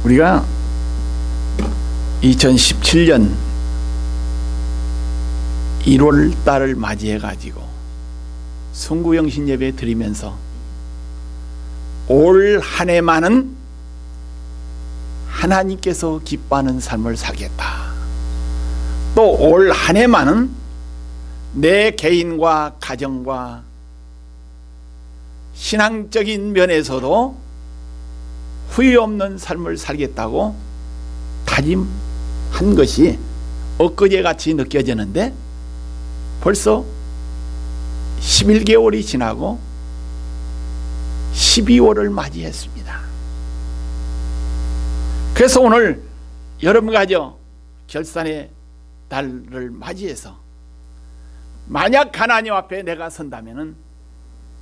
우리가 2017년 1월 달을 맞이해 가지고 성구영신 예배 드리면서 올 한 해만은 하나님께서 기뻐하는 삶을 살겠다. 또 올 한 해만은 내 개인과 가정과 신앙적인 면에서도 후회 없는 삶을 살겠다고 다짐한 것이 엊그제같이 느껴지는데 벌써 11개월이 지나고 12월을 맞이했습니다. 그래서 오늘 여름가정 결산의 달을 맞이해서 만약 하나님 앞에 내가 선다면은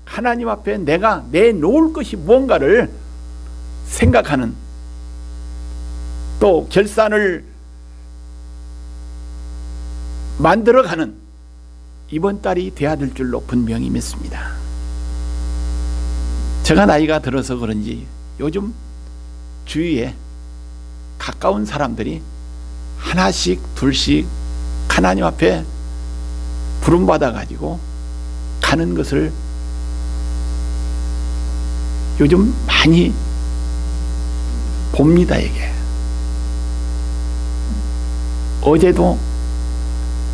하나님 앞에 내가 내놓을 것이 무언가를 생각하는, 또 결산을 만들어가는 이번 달이 돼야 될 줄로 분명히 믿습니다. 제가 나이가 들어서 그런지 요즘 주위에 가까운 사람들이 하나씩 둘씩 하나님 앞에 부름받아 가지고 가는 것을 요즘 많이 봅니다. 이게 어제도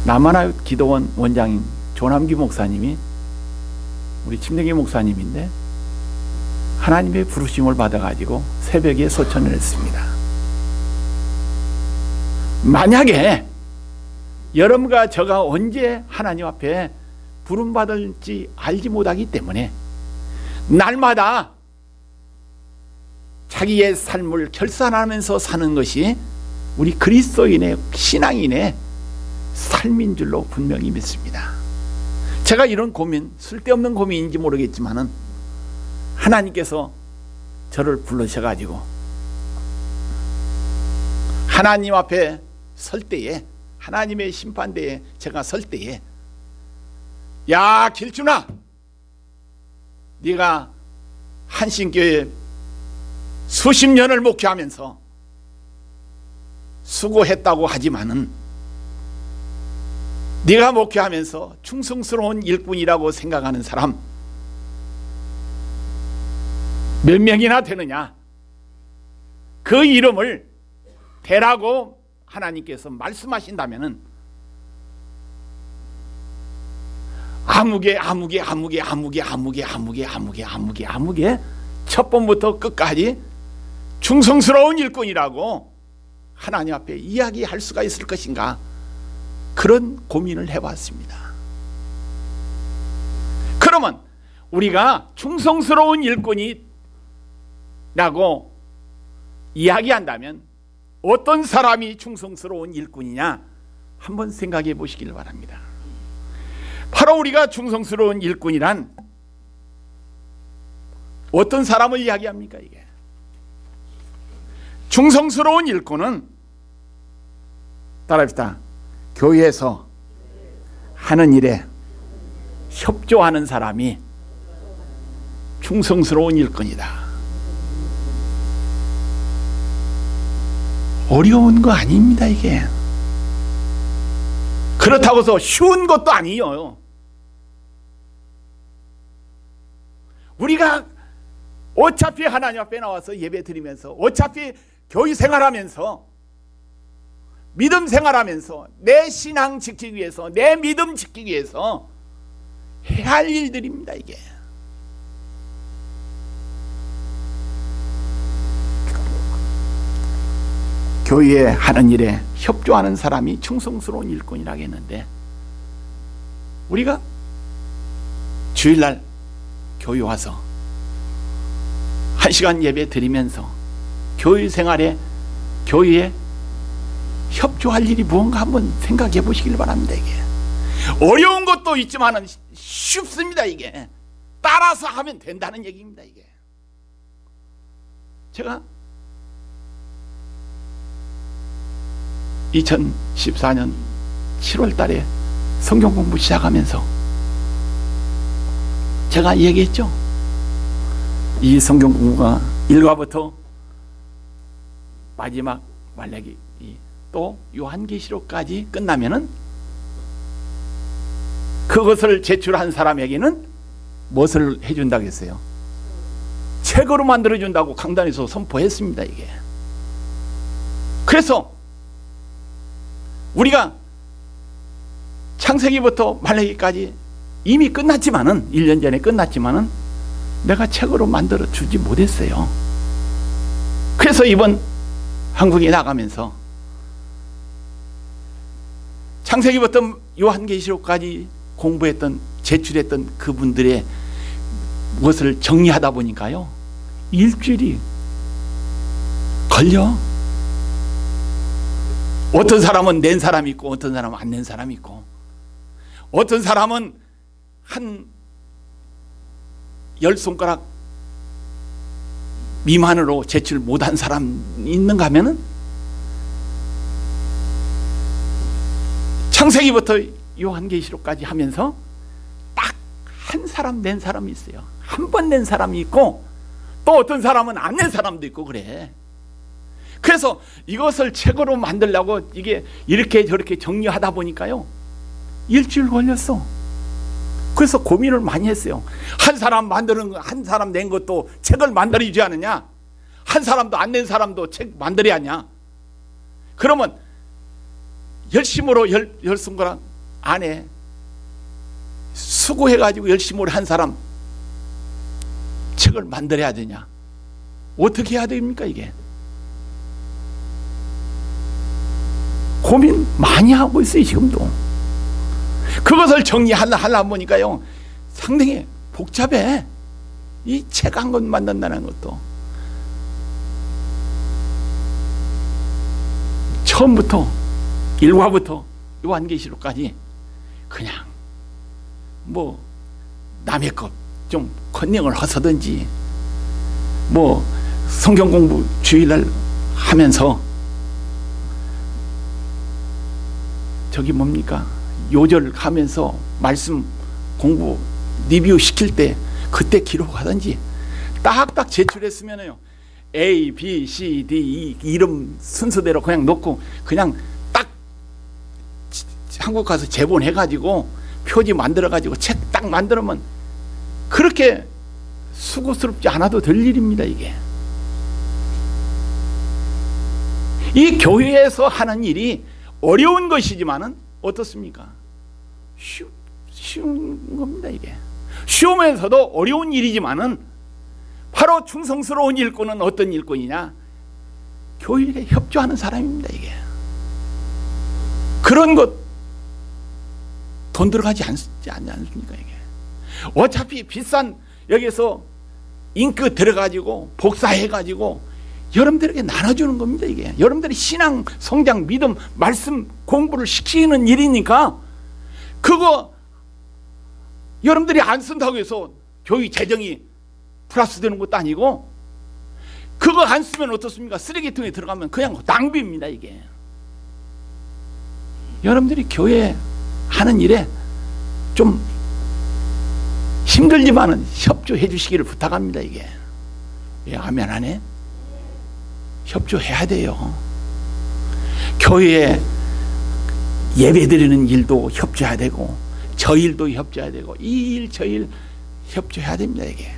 남한아웃 기도원 원장인 조남기 목사님이, 우리 침례기 목사님인데, 하나님의 부르심을 받아가지고 새벽에 소천을 했습니다. 만약에 여러분과 저가 언제 하나님 앞에 부름받을지 알지 못하기 때문에 날마다 자기의 삶을 결산하면서 사는 것이 우리 그리스도인의 신앙인의 삶인 줄로 분명히 믿습니다. 제가 이런 고민, 쓸데없는 고민인지 모르겠지만은 하나님께서 저를 불러셔가지고 하나님 앞에 설 때에, 하나님의 심판대에 제가 설 때에, 야 길준아, 네가 한신교회 수십 년을 목회하면서 수고했다고 하지만은 네가 목회하면서 충성스러운 일꾼이라고 생각하는 사람 몇 명이나 되느냐? 그 이름을 대라고 하나님께서 말씀하신다면은 아무개 첫 번부터 끝까지 충성스러운 일꾼이라고 하나님 앞에 이야기할 수가 있을 것인가? 그런 고민을 해봤습니다. 그러면 우리가 충성스러운 일꾼이라고 이야기한다면 어떤 사람이 충성스러운 일꾼이냐 한번 생각해 보시길 바랍니다. 바로 우리가 충성스러운 일꾼이란 어떤 사람을 이야기합니까? 이게 충성스러운 일꾼은, 따라합시다, 교회에서 하는 일에 협조하는 사람이 충성스러운 일꾼이다. 어려운 거 아닙니다. 이게 그렇다고 해서 쉬운 것도 아니에요. 우리가 어차피 하나님 앞에 나와서 예배 드리면서, 어차피 교회 생활하면서, 믿음 생활하면서 내 신앙 지키기 위해서, 내 믿음 지키기 위해서 해야 할 일들입니다. 이게 교회에 하는 일에 협조하는 사람이 충성스러운 일꾼이라고 했는데, 우리가 주일날 교회 와서 1시간 예배 드리면서 교회 생활에, 교회에 협조할 일이 무언가 한번 생각해 보시길 바랍니다. 이게 어려운 것도 있지만은 쉽습니다. 이게 따라서 하면 된다는 얘기입니다. 이게 제가 2014년 7월 달에 성경 공부 시작하면서 제가 얘기했죠. 이 성경 공부가 1과부터 마지막 말라기 또 요한계시록까지 끝나면은 그것을 제출한 사람에게는 무엇을 해준다고 했어요? 책으로 만들어준다고 강단에서 선포했습니다. 이게 그래서 우리가 창세기부터 말라기까지 이미 끝났지만은 1년 전에 끝났지만은 내가 책으로 만들어 주지 못했어요. 그래서 이번 한국에 나가면서 창세기부터 요한계시록까지 공부했던 제출했던 그분들의 무엇을 정리하다 보니까요, 일주일이 걸려. 어떤 사람은 낸 사람이 있고 어떤 사람은 안 낸 사람이 있고 어떤 사람은 한 10손가락 미만으로 제출 못한 사람 있는가 하면은 창세기부터 요한계시록까지 하면서 딱 한 사람 낸 사람이 있어요. 한 번 낸 사람이 있고 또 어떤 사람은 안 낸 사람도 있고 그래. 그래서 이것을 책으로 만들려고 이게 이렇게 저렇게 정리하다 보니까요, 일주일 걸렸어. 그래서 고민을 많이 했어요. 한 사람 만드는 거, 한 사람 낸 것도 책을 만들어주지 않느냐? 한 사람도 안 낸 사람도 책 만들어야 하냐? 그러면 열심으로 열 손가락 안에 수고해가지고 열심으로 한 사람 책을 만들어야 되냐? 어떻게 해야 됩니까 이게? 고민 많이 하고 있어요 지금도. 그것을 정리하려고 보니까요 상당히 복잡해. 이 책 한 권 만든다는 것도 처음부터 1화부터 요한계시록까지 그냥 뭐 남의 것 좀 컨닝을 하서든지 뭐 성경 공부 주일날 하면서 저기 뭡니까 요절 가면서 말씀 공부 리뷰 시킬 때 그때 기록하든지 딱딱 제출했으면요 A, B, C, D, E 이름 순서대로 그냥 놓고 그냥 딱 한국 가서 제본해가지고 표지 만들어가지고 책 딱 만들면 그렇게 수고스럽지 않아도 될 일입니다. 이게 이 교회에서 하는 일이 어려운 것이지만은 어떻습니까? 쉬운 겁니다. 이게 쉬우면서도 어려운 일이지만은 바로 충성스러운 일꾼은 어떤 일꾼이냐? 교회에 협조하는 사람입니다. 이게 그런 것 돈 들어가지 않습니까? 이게 어차피 비싼 여기서 잉크 들어가지고 복사해가지고 여러분들에게 나눠주는 겁니다. 이게 여러분들이 신앙 성장 믿음 말씀 공부를 시키는 일이니까 그거 여러분들이 안 쓴다고 해서 교회 재정이 플러스 되는 것도 아니고 그거 안 쓰면 어떻습니까? 쓰레기통에 들어가면 그냥 낭비입니다. 이게 여러분들이 교회 하는 일에 좀 힘들지만은 협조해 주시기를 부탁합니다. 이게 예, 아멘 하네. 협조해야 돼요. 교회에 예배 드리는 일도 협조해야 되고 저 일도 협조해야 되고 이 일 저 일 협조해야 됩니다. 이게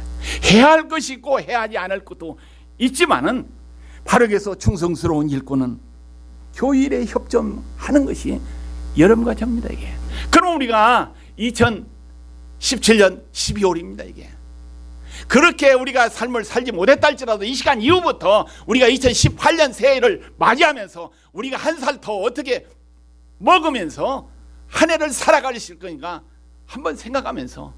해야 할 것이 있고 해야 하지 않을 것도 있지만은 바르게서 충성스러운 일꾼은 교일에 협조하는 것이 여러분과 저입니다. 이게 그럼 우리가 2017년 12월입니다. 이게 그렇게 우리가 삶을 살지 못했다 할지라도 이 시간 이후부터 우리가 2018년 새해를 맞이하면서 우리가 한 살 더 어떻게 먹으면서 한 해를 살아갈 거니까 한번 생각하면서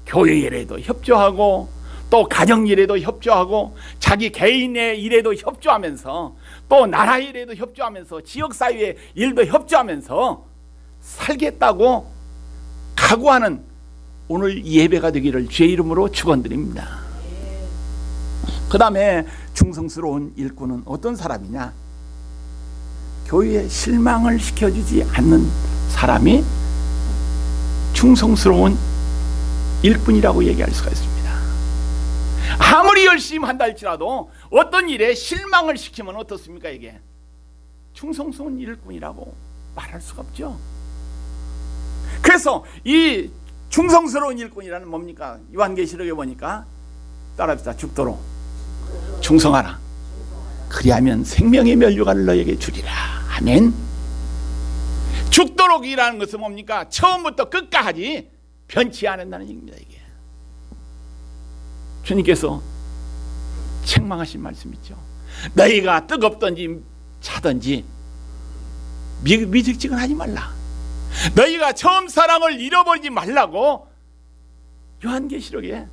교회 일에도 협조하고 또 가정 일에도 협조하고 자기 개인의 일에도 협조하면서 또 나라 일에도 협조하면서 지역사회의 일도 협조하면서 살겠다고 각오하는 오늘 예배가 되기를 주의 이름으로 축원드립니다. 그 다음에 충성스러운 일꾼은 어떤 사람이냐? 교회에 실망을 시켜주지 않는 사람이 충성스러운 일꾼이라고 얘기할 수가 있습니다. 아무리 열심히 한다 할지라도 어떤 일에 실망을 시키면 어떻습니까? 이게 충성스러운 일꾼이라고 말할 수가 없죠. 그래서 이 충성스러운 일꾼이라는 뭡니까? 요한계시록에 보니까 따라합시다. 죽도록 충성하라. 그리하면 생명의 면류관을 너에게 주리라. 아멘. 죽도록이라는 것은 뭡니까? 처음부터 끝까지 변치 않는다는 얘기입니다. 이게 주님께서 책망하신 말씀이죠. 너희가 뜨겁든지 차든지 미직직은 말라. 너희가 처음 사랑을 잃어버리지 말라고 요한계시록에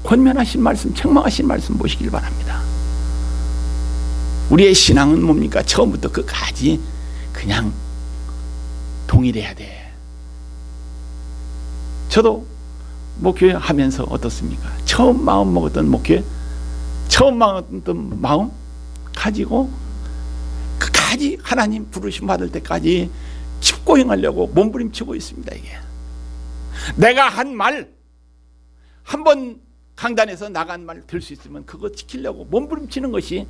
권면하신 말씀, 책망하신 말씀 보시길 바랍니다. 우리의 신앙은 뭡니까? 처음부터 끝까지 그냥 동일해야 돼. 저도 목회하면서 어떻습니까? 처음 마음 먹었던 목회, 처음 먹었던 마음 가지고 끝까지 하나님 부르심 받을 때까지 짚고 행하려고 몸부림치고 있습니다. 이게 내가 한 말, 한 번 강단에서 나간 말 들 수 있으면 그거 지키려고 몸부림치는 것이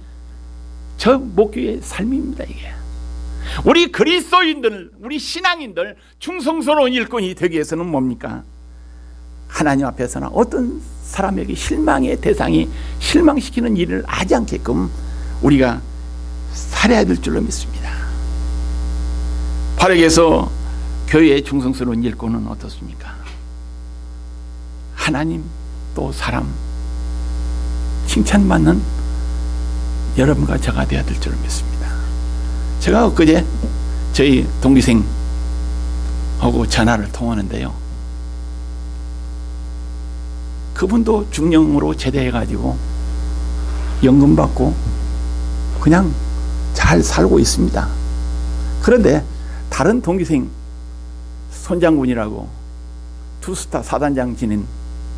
저 목회의 삶입니다. 이게 우리 그리스도인들, 우리 신앙인들 충성스러운 일꾼이 되기 위해서는 뭡니까? 하나님 앞에서나 어떤 사람에게 실망의 대상이 실망시키는 일을 하지 않게끔 우리가 살아야 될 줄로 믿습니다. 바르게서 교회의 충성스러운 일꾼은 어떻습니까? 하나님 또 사람 칭찬받는 여러분과 제가 되어야 될 줄로 믿습니다. 제가 엊그제 저희 동기생하고 전화를 통하는데요, 그분도 중령으로 제대해가지고 연금 받고 그냥 잘 살고 있습니다. 그런데 다른 동기생 손장군이라고 투스타 사단장 지낸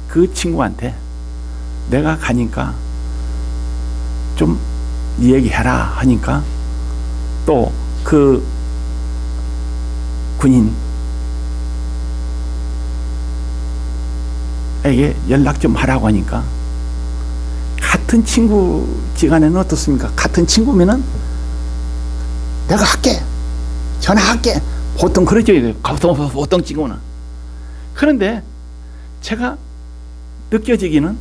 그 친구한테 내가 가니까 좀 얘기해라 하니까 또 그 군인에게 연락 좀 하라고 하니까, 같은 친구지간에는 어떻습니까? 같은 친구면은 내가 할게, 전화할게, 보통 그러죠. 보통 친구는. 그런데 제가 느껴지기는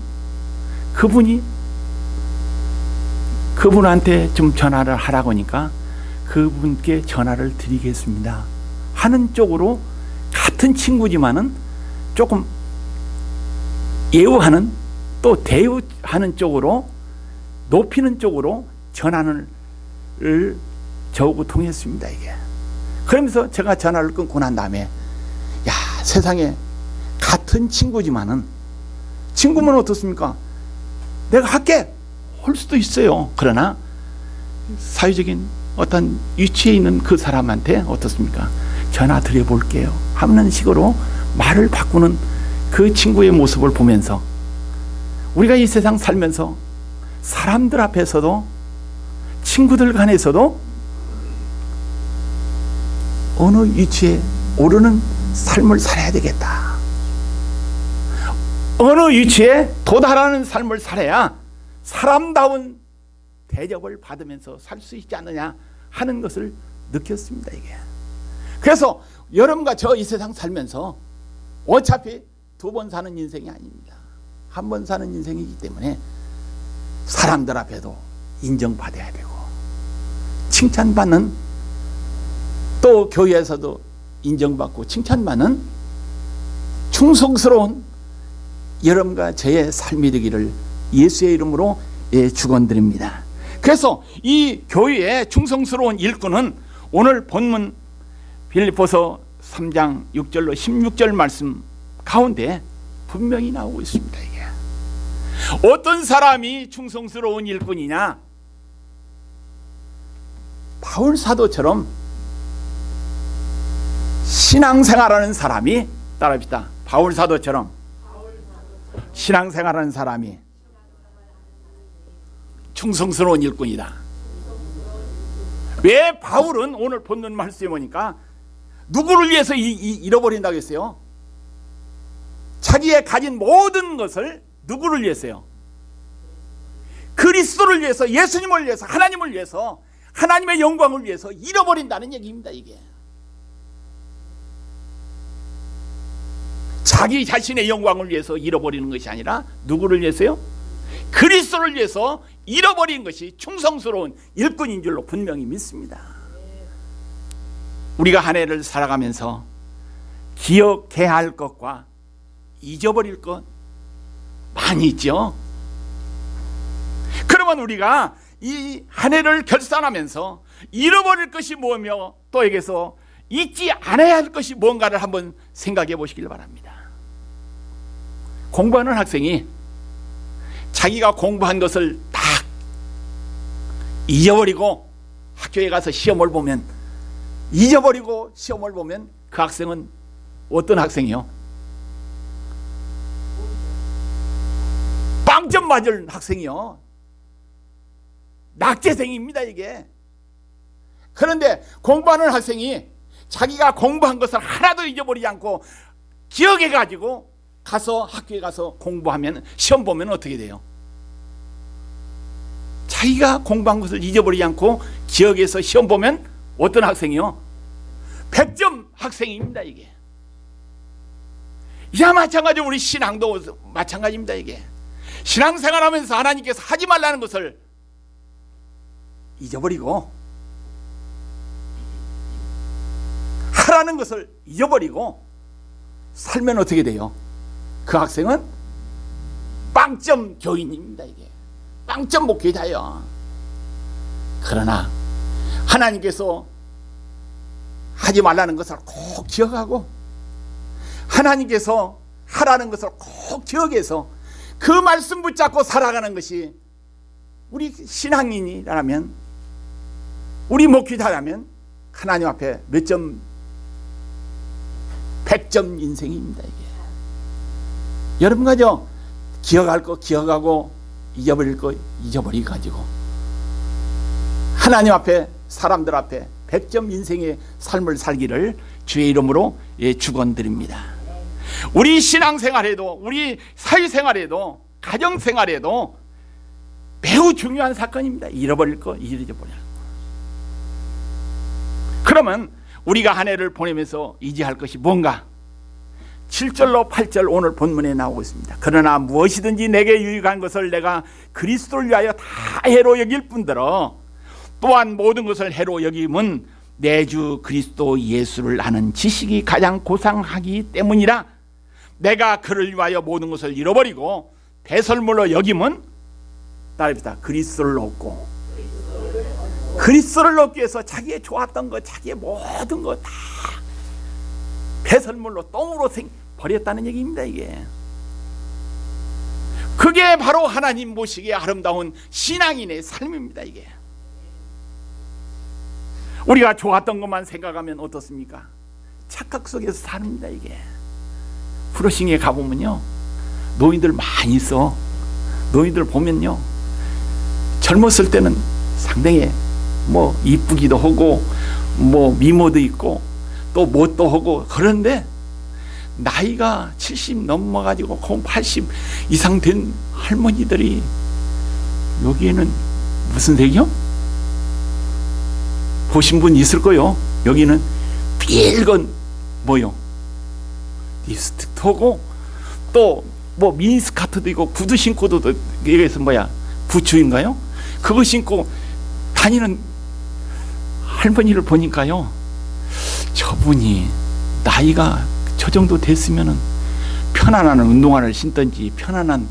그분한테 좀 전화를 하라고 하니까 그분께 전화를 드리겠습니다 하는 쪽으로, 같은 친구지만은 조금 예우하는, 또 대우하는 쪽으로, 높이는 쪽으로 전화를 저하고 통했습니다. 이게 그러면서 제가 전화를 끊고 난 다음에, 야, 세상에 같은 친구지만은, 친구면 어떻습니까? 내가 할게 할 수도 있어요. 그러나 사회적인 어떤 위치에 있는 그 사람한테 어떻습니까? 전화 드려볼게요 하는 식으로 말을 바꾸는 그 친구의 모습을 보면서, 우리가 이 세상 살면서 사람들 앞에서도 친구들 간에서도 어느 위치에 오르는 삶을 살아야 되겠다. 어느 위치에 도달하는 삶을 살아야 사람다운 대접을 받으면서 살 수 있지 않느냐 하는 것을 느꼈습니다. 이게 그래서 여러분과 저 이 세상 살면서 어차피 두 번 사는 인생이 아닙니다. 한 번 사는 인생이기 때문에 사람들 앞에도 인정받아야 되고, 칭찬받는, 또 교회에서도 인정받고 칭찬받는 충성스러운 여러분과 저의 삶이 되기를 예수의 이름으로 축원드립니다. 그래서 이 교회의 충성스러운 일꾼은 오늘 본문 빌립보서 3장 6절로 16절 말씀 가운데 분명히 나오고 있습니다. 이게 어떤 사람이 충성스러운 일꾼이냐? 바울 사도처럼 신앙생활하는 사람이, 따라합시다. 바울 사도처럼 신앙생활하는 사람이 충성스러운 일꾼이다. 왜 바울은 오늘 본문 말씀에 보니까 누구를 위해서 잃어버린다고 했어요? 자기의 가진 모든 것을 누구를 위해서요? 그리스도를 위해서, 예수님을 위해서, 하나님을 위해서, 하나님의 영광을 위해서 잃어버린다는 얘기입니다. 이게 자기 자신의 영광을 위해서 잃어버리는 것이 아니라 누구를 위해서요? 그리스도를 위해서 잃어버린 것이 충성스러운 일꾼인 줄로 분명히 믿습니다. 우리가 한 해를 살아가면서 기억해야 할 것과 잊어버릴 것 많이 있죠. 그러면 우리가 이 한 해를 결산하면서 잃어버릴 것이 뭐며 또 여기서 잊지 않아야 할 것이 뭔가를 한번 생각해 보시길 바랍니다. 공부하는 학생이 자기가 공부한 것을 딱 잊어버리고 학교에 가서 시험을 보면, 잊어버리고 시험을 보면 그 학생은 어떤 학생이요? 빵점 맞을 학생이요. 낙제생입니다 이게. 그런데 공부하는 학생이 자기가 공부한 것을 하나도 잊어버리지 않고 기억해가지고 가서 학교에 가서 공부하면, 시험 보면 어떻게 돼요? 자기가 공부한 것을 잊어버리지 않고 기억해서 시험 보면 어떤 학생이요? 100점 학생입니다 이게. 이와 마찬가지로 우리 신앙도 마찬가지입니다 이게. 신앙생활하면서 하나님께서 하지 말라는 것을 잊어버리고 하라는 것을 잊어버리고 살면 어떻게 돼요? 그 학생은 빵점 교인입니다 이게. 빵점 목회자예요. 그러나 하나님께서 하지 말라는 것을 꼭 기억하고 하나님께서 하라는 것을 꼭 기억해서 그 말씀 붙잡고 살아가는 것이 우리 신앙인이라면, 우리 목회자라면 하나님 앞에 몇 점? 100점 인생입니다 이게. 여러분 가죠? 기억할 거 기억하고 잊어버릴 거 잊어버리고 가지고 하나님 앞에, 사람들 앞에 100점 인생의 삶을 살기를 주의 이름으로 축원드립니다. 우리 신앙생활에도, 우리 사회생활에도, 가정생활에도 매우 중요한 사건입니다. 잃어버릴 거 잊어버려야 거. 그러면 우리가 한 해를 보내면서 잊어야 할 것이 뭔가? 7절로 8절 오늘 본문에 나오고 있습니다. 그러나 무엇이든지 내게 유익한 것을 내가 그리스도를 위하여 다 해로 여길 뿐더러 또한 모든 것을 해로 여김은 내 주 그리스도 예수를 아는 지식이 가장 고상하기 때문이라. 내가 그를 위하여 모든 것을 잃어버리고 배설물로 여김은, 따라합시다, 그리스도를 얻고, 그리스도를 얻기 위해서 자기의 좋았던 것, 자기의 모든 것 다 배설물로, 똥으로 버렸다는 얘기입니다 이게. 그게 바로 하나님 모시기에 아름다운 신앙인의 삶입니다 이게. 우리가 좋았던 것만 생각하면 어떻습니까? 착각 속에서 삽니다 이게. 프로싱에 가보면요, 노인들 많이 있어. 노인들 보면요, 젊었을 때는 상당히 뭐 이쁘기도 하고 뭐 미모도 있고 또 뭣도 하고, 그런데 나이가 70 넘어가지고 80 이상 된 할머니들이 여기에는 무슨 색이요? 보신 분 있을 거요. 여기는 삘건 뭐요? 립스틱도 하고 또 뭐 미니스커트도 있고 구두 신고도, 여기서 뭐야, 부츠인가요? 그거 신고 다니는 할머니를 보니까요, 저분이 나이가 저 정도 됐으면은 편안한 운동화를 신든지 편안한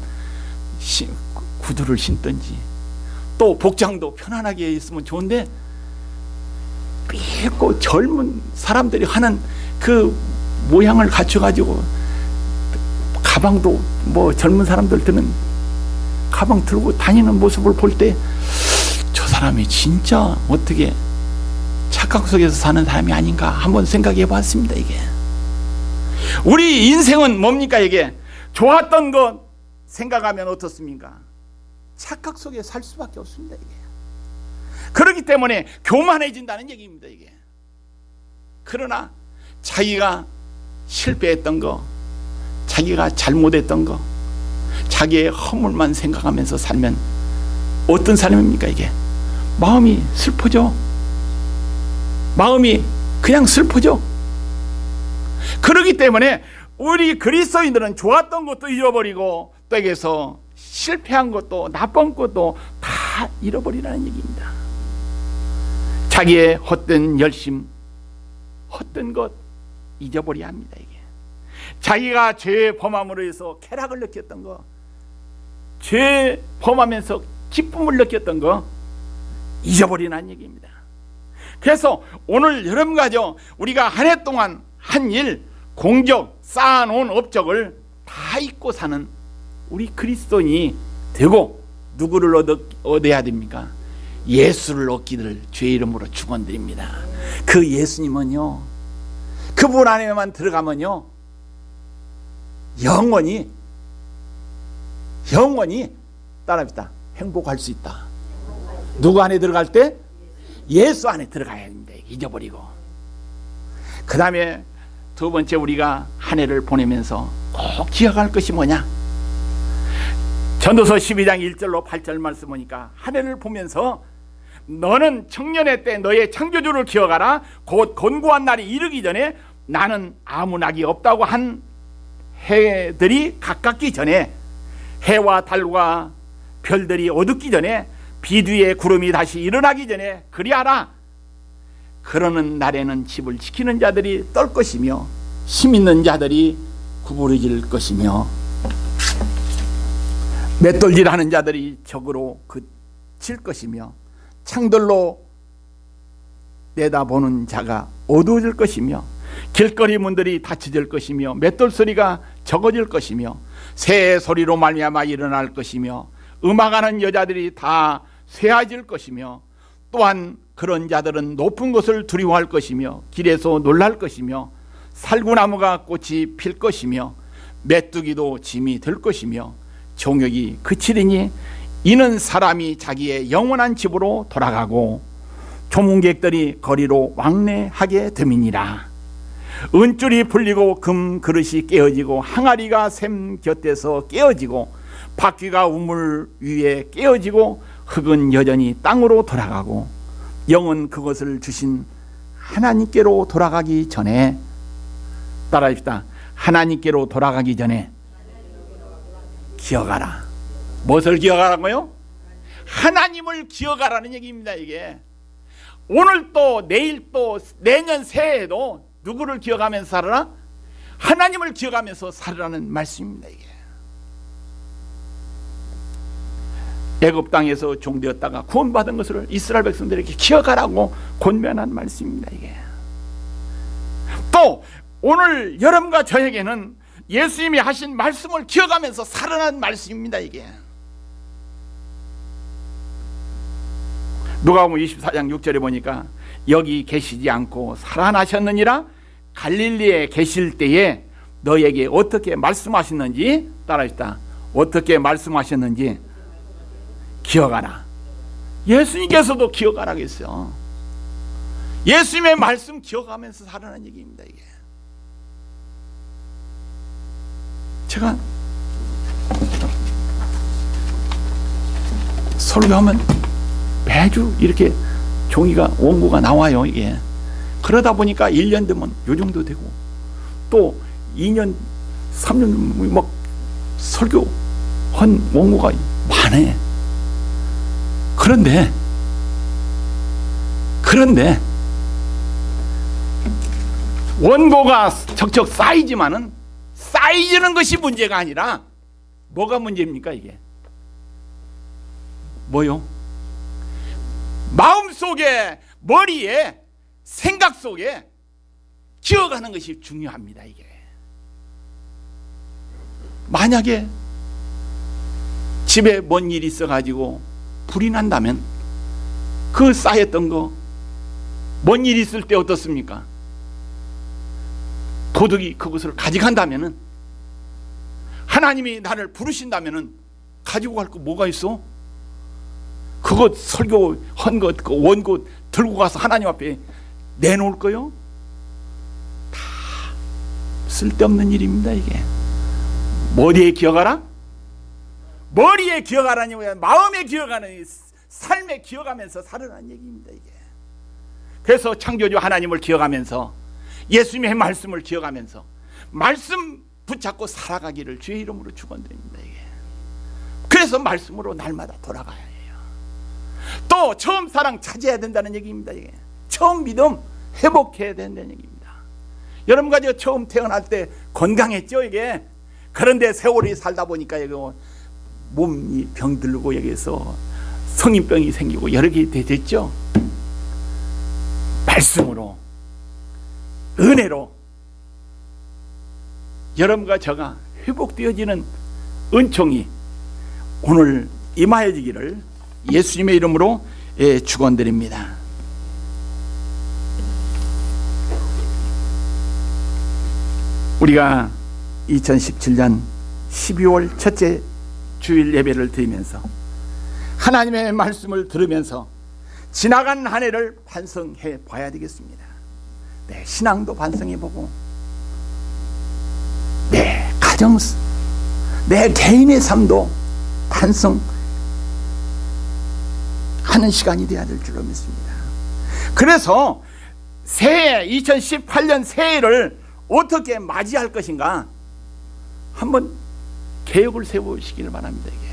구두를 신든지 또 복장도 편안하게 있으면 좋은데, 삐고 젊은 사람들이 하는 그 모양을 갖춰가지고 가방도 뭐 젊은 사람들 드는 가방 들고 다니는 모습을 볼 때 저 사람이 진짜 어떻게 착각 속에서 사는 사람이 아닌가 한번 생각해 봤습니다 이게. 우리 인생은 뭡니까 이게? 좋았던 것 생각하면 어떻습니까? 착각 속에 살 수밖에 없습니다 이게. 그렇기 때문에 교만해진다는 얘기입니다 이게. 그러나 자기가 실패했던 거, 자기가 잘못했던 거, 자기의 허물만 생각하면서 살면 어떤 사람입니까? 이게 마음이 슬퍼져. 마음이 그냥 슬퍼져. 그렇기 때문에 우리 그리스도인들은 좋았던 것도 잃어버리고 또 여기서 실패한 것도 나쁜 것도 다 잃어버리라는 얘기입니다. 자기의 헛된 열심, 헛된 것 잊어버려야 합니다. 이게 자기가 죄 범함으로 해서 쾌락을 느꼈던 거, 죄 범하면서 기쁨을 느꼈던 거 잊어버리라는 얘기입니다. 그래서 오늘 여러분과죠, 우리가 한 해 동안 한 일, 공적, 쌓아놓은 업적을 다 잊고 사는 우리 그리스도인이 되고 누구를 얻어야 됩니까? 예수를 얻기를 주의 이름으로 축원드립니다. 그 예수님은요, 그분 안에만 들어가면요 영원히 따라합시다. 행복할 수 있다. 누구 안에 들어갈 때? 예수 안에 들어가야 합니다. 잊어버리고. 그 다음에 두 번째, 우리가 한 해를 보내면서 꼭 기억할 것이 뭐냐? 전도서 12장 1절로 8절 말씀 보니까 한 해를 보면서 너는 청년의 때 너의 창조주를 기억하라. 곧 곤고한 날이 이르기 전에 나는 아무 낙이 없다고 한 해들이 가깝기 전에, 해와 달과 별들이 어둡기 전에, 비뒤에 구름이 다시 일어나기 전에 그리하라. 그러는 날에는 집을 지키는 자들이 떨 것이며 힘 있는 자들이 구부러질 것이며 맷돌질하는 자들이 적으로 그칠 것이며 창들로 내다보는 자가 어두워질 것이며 길거리 문들이 닫혀질 것이며 맷돌 소리가 적어질 것이며 새 소리로 말미암아 일어날 것이며 음악하는 여자들이 다 쇠해질 것이며 또한 그런 자들은 높은 것을 두려워할 것이며 길에서 놀랄 것이며 살구나무가 꽃이 필 것이며 메뚜기도 짐이 될 것이며 종역이 그치리니 이는 사람이 자기의 영원한 집으로 돌아가고 조문객들이 거리로 왕래하게 됨이니라. 은줄이 풀리고 금 그릇이 깨어지고 항아리가 샘 곁에서 깨어지고 바퀴가 우물 위에 깨어지고 흙은 여전히 땅으로 돌아가고 영은 그것을 주신 하나님께로 돌아가기 전에, 따라합시다. 하나님께로 돌아가기 전에 기억하라. 무엇을 기억하라고요? 하나님을 기억하라는 얘기입니다. 이게 오늘 또 내일 또 내년 새해에도 누구를 기억하면서 살아라? 하나님을 기억하면서 살으라는 말씀입니다. 이게 애굽 땅에서 종되었다가 구원받은 것을 이스라엘 백성들에게 기억하라고 권면한 말씀입니다. 이게 또 오늘 여러분과 저에게는 예수님이 하신 말씀을 기억하면서 살아난 말씀입니다. 이게 누가복음 24장 6절에 보니까 여기 계시지 않고 살아나셨느니라. 갈릴리에 계실 때에 너에게 어떻게 말씀하셨는지, 따라합시다. 어떻게 말씀하셨는지 기억하라. 예수님께서도 기억하라고 했어요. 예수님의 말씀 기억하면서 살아난 얘기입니다. 이게 제가 설교하면 매주 이렇게 종이가 원고가 나와요. 이게 그러다 보니까 1년 되면 요 정도 되고 또 2년 3년 막 설교한 원고가 많아. 그런데 원고가 척척 쌓이지만은 쌓이는 것이 문제가 아니라 뭐가 문제입니까? 이게 뭐요? 마음속에, 머리에, 생각 속에 기억하는 것이 중요합니다. 이게 만약에 집에 뭔 일이 있어가지고 불이 난다면 그 쌓였던 거, 뭔 일이 있을 때 어떻습니까? 도둑이 그것을 가져간다면은, 하나님이 나를 부르신다면은 가지고 갈 거 뭐가 있어? 그것 설교한 것, 그 원고 들고 가서 하나님 앞에 내놓을 거요? 다 쓸데없는 일입니다. 이게 어디에 기억하라? 머리에 기억하라니 마음에 기억하는 삶에 기억하면서 살으라는 얘기입니다. 이게. 그래서 창조주 하나님을 기억하면서 예수님의 말씀을 기억하면서 말씀 붙잡고 살아가기를 주의 이름으로 축원드립니다. 이게. 그래서 말씀으로 날마다 돌아가야 해요. 또 처음 사랑 찾아야 된다는 얘기입니다. 이게. 처음 믿음 회복해야 된다는 얘기입니다. 여러분과 저 처음 태어날 때 건강했죠. 이게. 그런데 세월이 살다 보니까 이거 몸이 병들고 여기서 성인병이 생기고 여러 개 됐죠. 말씀으로 은혜로 여러분과 저가 회복되어지는 은총이 오늘 임하여지기를 예수님의 이름으로 축원드립니다. 우리가 2017년 12월 첫째 주일 예배를 드리면서 하나님의 말씀을 들으면서 지나간 한 해를 반성해 봐야 되겠습니다. 내 신앙도 반성해 보고 내 가정, 내 개인의 삶도 반성하는 시간이 되어야 될 줄로 믿습니다. 그래서 새해 2018년 새해를 어떻게 맞이할 것인가 한번 계획을 세우시기를 바랍니다. 이게.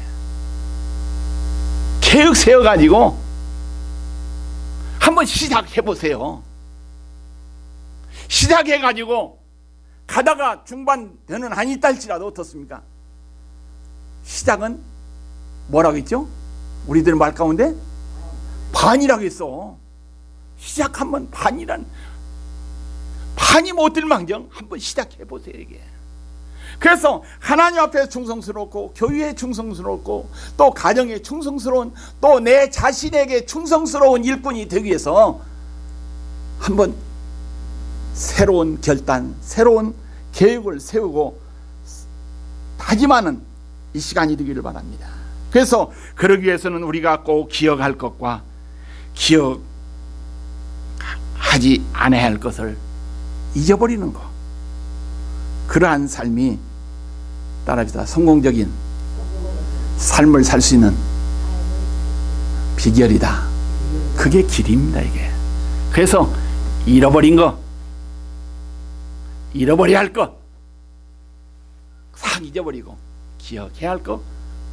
계획 세워가지고 한번 시작해보세요. 시작해가지고 가다가 중반되는 한이 있달지라도 어떻습니까? 시작은 뭐라고 했죠? 우리들 말 가운데 반이라고 했어. 시작하면 반이 못 될 망정 한번 시작해보세요. 이게. 그래서 하나님 앞에 충성스럽고 교회에 충성스럽고 또 가정에 충성스러운 또 내 자신에게 충성스러운 일꾼이 되기 위해서 한번 새로운 결단, 새로운 계획을 세우고 다짐하는 이 시간이 되기를 바랍니다. 그래서 그러기 위해서는 우리가 꼭 기억할 것과 기억하지 않아야 할 것을 잊어버리는 것, 그러한 삶이 따라합시다. 성공적인 삶을 살 수 있는 비결이다. 그게 길입니다. 이게. 그래서 잃어버린 거, 잃어버려야 할 것 싹 잊어버리고 기억해야 할 것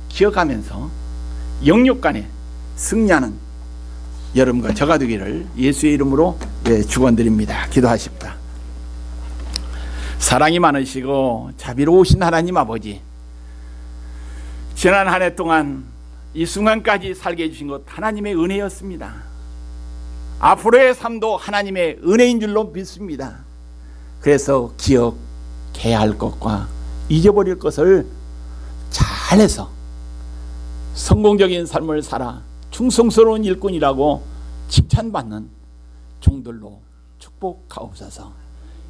기억하면서 영육간에 승리하는 여러분과 저가 되기를 예수의 이름으로 축원드립니다. 기도하십니다. 사랑이 많으시고 자비로우신 하나님 아버지, 지난 한 해 동안 이 순간까지 살게 해주신 것 하나님의 은혜였습니다. 앞으로의 삶도 하나님의 은혜인 줄로 믿습니다. 그래서 기억해야 할 것과 잊어버릴 것을 잘해서 성공적인 삶을 살아 충성스러운 일꾼이라고 칭찬받는 종들로 축복하옵소서.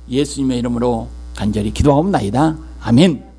예수님의 이름으로 간절히 기도하옵나이다. 아멘.